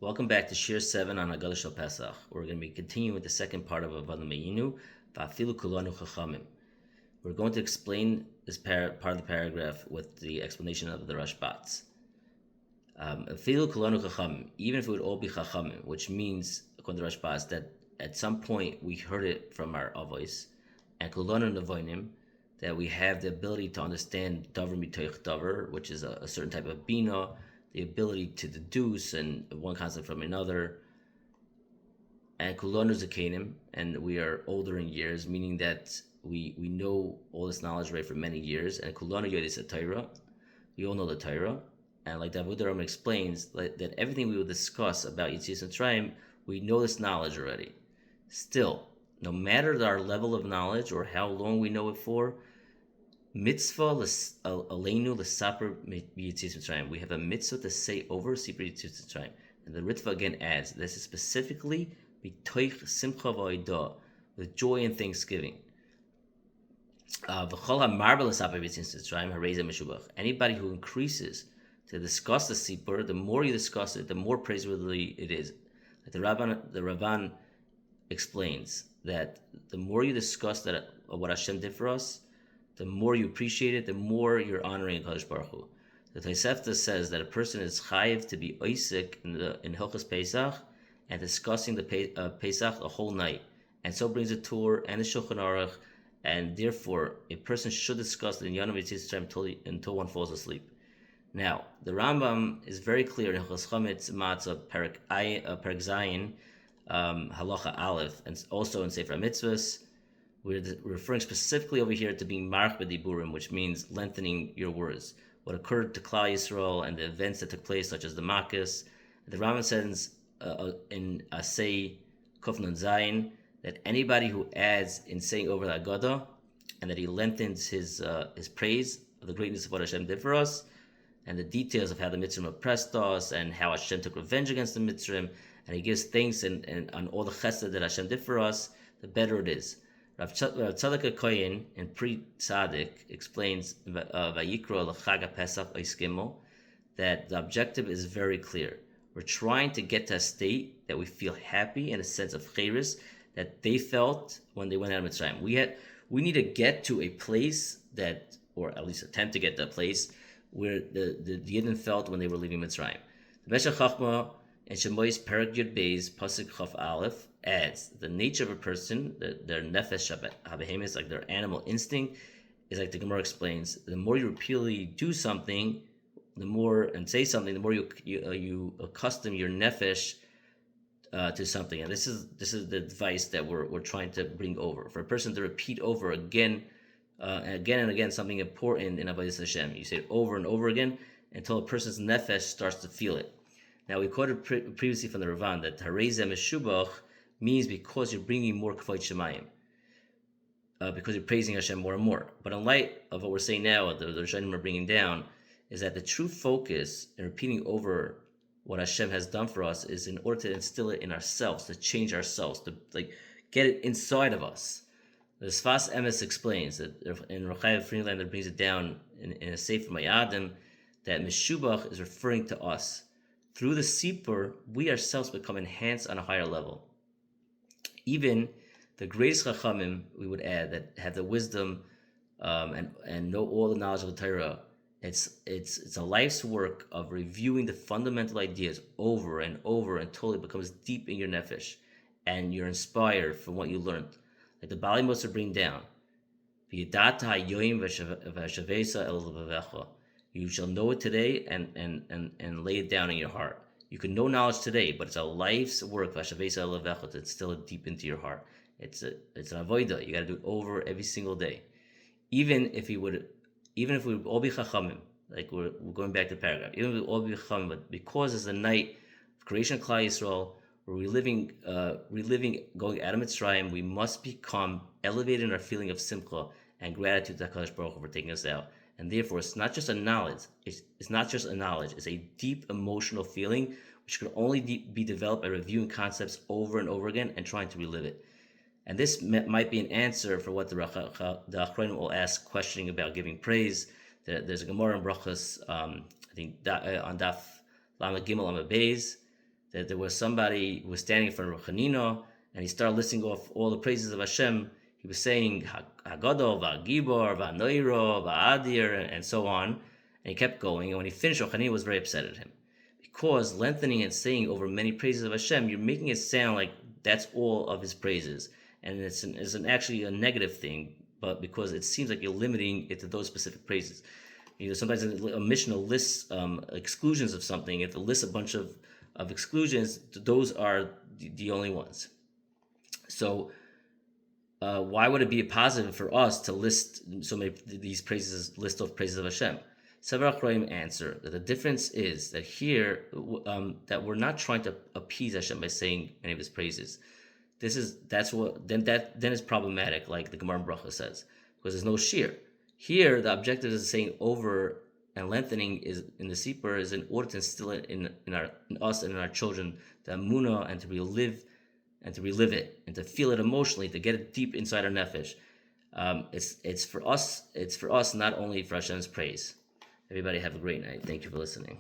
Welcome back to Shir 7 on Haggadah Shel Pesach. We're going to be continuing with the second part of Avodah Meinu, Va'afilu Kulanu Chachamim. We're going to explain this part of the paragraph with the explanation of the Rashbats. Afilu Kulanu Chachamim, even if it would all be Chachamim, which means, according to Rashbats, that at some point we heard it from our Avos, and Kulanu Nevoinim, that we have the ability to understand Davar Mitoich Davar, which is a certain type of Bina, the ability to deduce and one concept from another, and Kulanu Zakanim, and we are older in years, meaning that we know all this knowledge right for many years, and Kulanu Yodis Torah, we all know the Torah, and like David Rambam explains, that everything we will discuss about Yetzias Mitzrayim, we know this knowledge already. Still, no matter our level of knowledge or how long we know it for, mitzvah aleinu l'saper Yetzias Mitzrayim. We have a mitzvah to say over Sipur Yetzias Mitzrayim, and the Ritva again adds this is specifically b'toich simcha v'odah, with joy and thanksgiving. V'chol hamarba l'saper Yetzias Mitzrayim harei meshubach. Anybody who increases to discuss the Sipur, the more you discuss it, the more praiseworthy it is. Like the Ravan explains that the more you discuss that what Hashem did for us, the more you appreciate it, the more you're honoring HaKadosh Baruch Hu. The Tosefta says that a person is chayiv to be oisik in Hilchos Pesach and discussing the Pesach the whole night, and so brings a Torah and a Shulchan Aruch, and therefore a person should discuss the Inyanim Yetzias until one falls asleep. Now, the Rambam is very clear in Hilchos Chametz Matzah Perek Zayin, Halacha Aleph, and also in Sefer HaMitzvos. We're referring specifically over here to being march b'diburim, which means lengthening your words. What occurred to Klal Yisrael and the events that took place, such as the Makkos. The Rambam says in Asay Kufnun Zayin that anybody who adds in saying over the Haggadah and that he lengthens his praise of the greatness of what Hashem did for us and the details of how the Mitzrim oppressed us and how Hashem took revenge against the Mitzrim, and he gives thanks and on all the chesed that Hashem did for us, the better it is. Rav Tzadok HaKohen in Pri Tzadik explains Vayikra l'Chag Pesach Ois Gimel that the objective is very clear. We're trying to get to a state that we feel happy and a sense of chayris that they felt when they went out of Mitzrayim. We need to get to a place that, or at least attempt to get to a place where the Yidden felt when they were leaving Mitzrayim. The Meshech Chachma and Shemois Perek Yud Beis Pasuk Chaf Aleph adds the nature of a person, their nefesh habehemis, like their animal instinct, is like the Gemara explains. The more you repeatedly do something, the more and say something, the more you accustom your nefesh to something. And this is the advice that we're trying to bring over for a person to repeat over again and again something important in Avodas Hashem. You say it over and over again until a person's nefesh starts to feel it. Now, we quoted previously from the Ravan that harei meshubach means because you're bringing more kavod shemayim, because you're praising Hashem more and more. But in light of what we're saying now, the Rishonim are bringing down, is that the true focus in repeating over what Hashem has done for us is in order to instill it in ourselves, to change ourselves, to get it inside of us. The Sfas Emes explains that in Rechaim Friedlander brings it down in a Sefer Mayadim that meshubach is referring to us. Through the Sipur, we ourselves become enhanced on a higher level. Even the greatest Chachamim, we would add, that have the wisdom and know all the knowledge of the Torah, it's a life's work of reviewing the fundamental ideas over and over until it becomes deep in your nefesh, and you're inspired from what you learned. Like the Bali Moser bring down, you shall know it today and lay it down in your heart. You can know knowledge today, but it's a life's work to instill it deep into your heart. It's an avodah. You got to do it over every single day. Even if we would all be chachamim, like we're going back to the paragraph, even if we all be chachamim, but because it's the night of creation of Klal Yisrael, we're reliving going out of Mitzrayim, we must become elevated in our feeling of simcha and gratitude to HaKadosh Baruch Hu for taking us out. And therefore, it's not just a knowledge. It's not just a knowledge. It's a deep emotional feeling which can only be developed by reviewing concepts over and over again and trying to relive it. And this might be an answer for what the Achronim will ask, questioning about giving praise. There's a Gemara in Brachos, I think on Daf Lamed Gimel Amud Beis, that there was somebody who was standing in front of Chanina, and he started listing off all the praises of Hashem. He was saying Haggadah, Va'gibor, Va'noiro, Va'adir, and so on. And he kept going. And when he finished, Chanina was very upset at him. Because lengthening and saying over many praises of Hashem, you're making it sound like that's all of his praises. And it's actually a negative thing, but because it seems like you're limiting it to those specific praises. Sometimes a Mishnah lists exclusions of something. If it lists a bunch of exclusions, those are the only ones. So why would it be a positive for us to list so many these praises, list of praises of Hashem? Several Chachamim answer that the difference is that here that we're not trying to appease Hashem by saying any of his praises. Then it's problematic, like the Gemara in Bracha says, because there's no shear. Here, the objective is saying over and lengthening is in the Sipur is in order to instill it in us and in our children the Amunah, and to relive it and to feel it emotionally, to get it deep inside our nefesh. It's for us, not only for Hashem's praise. Everybody have a great night. Thank you for listening.